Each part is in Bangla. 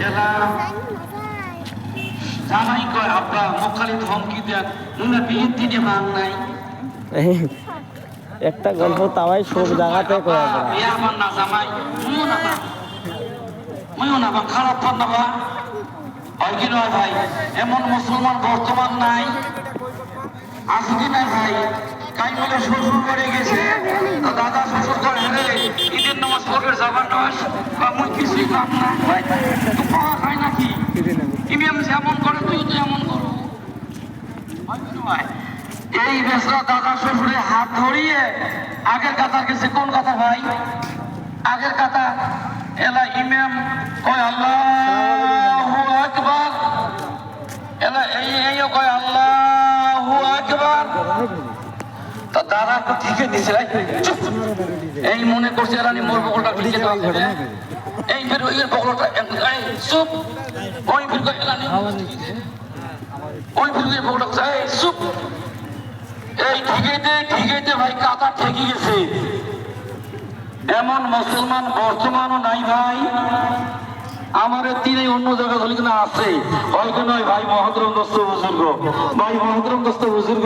এলা জানাই কয় আব্বা মক্কালি ধমকি দেন নুনা বিয়ের দিনে ভাঙ নাই একটা গল্প তাওয়াই সব জায়গাতে কয়া যায় বিয়া আমার না জামাই মুইও না বা খারাপ পান না বা হয় কি নয় ভাই এমন মুসলমান বর্তমান নাই আছে কি নাই ভাই কাই বলে শ্বশুর করে গেছে তো দাদা শ্বশুর করে রে ঈদের নামাজ পড়বে যাবার নয় মুই কিছুই কাম না ভাই তো পাওয়া খায় নাকি ইমাম যেমন করে তুই তো এমন করো এই বেসরা দাদা শ্বশুরে হাত ধরিয়ে আগের কথা গেছে কোন কথা ভাই আগের কথা এলা ইমাম কয় আল্লাহু আকবার এলা এই কয় আল্লাহু আকবার তা দাদা তো ঠিকই দিছে এই মনে করছে এরা মোর বকলটা ঠিকই দেওয়া যাবে এই ফের ওই বকলটা এই চুপ ওই ফের কয় এলা ওই ফের বকলটা এই চুপ এই ঠিকইতে ভাই কাতা ঠেকে গেছে এমন মুসলমান বর্তমানও নাই ভাই আমার তিনে অন্য জায়গা ধরে কিনা আছে হয়তো নয় ভাই মহতরম দোস্ত বুজুর্গ ভাই মহতরম দোস্ত বুজুর্গ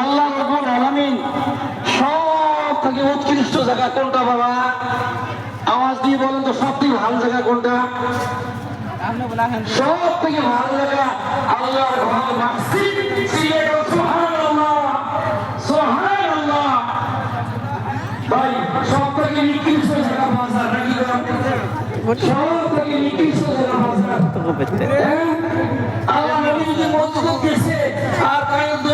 আল্লাহ রাব্বুল আলামিন সব থেকে উৎকৃষ্ট জায়গা কোনটা বাবা আওয়াজ দিয়ে বলেন তো সব থেকে ভালো জায়গা কোনটা সব থেকে ভালো জায়গা আল্লাহর ঘর মসজিদ সুবহানাল্লাহ সুবহানাল্লাহ ভাই সব থেকে নিকৃষ্ট জায়গা বাজার নাকি সব থেকে নিকৃষ্ট জায়গা বাজার তো করতে আল্লাহ নবী যদি মসজিদে গেছে আর কায়দ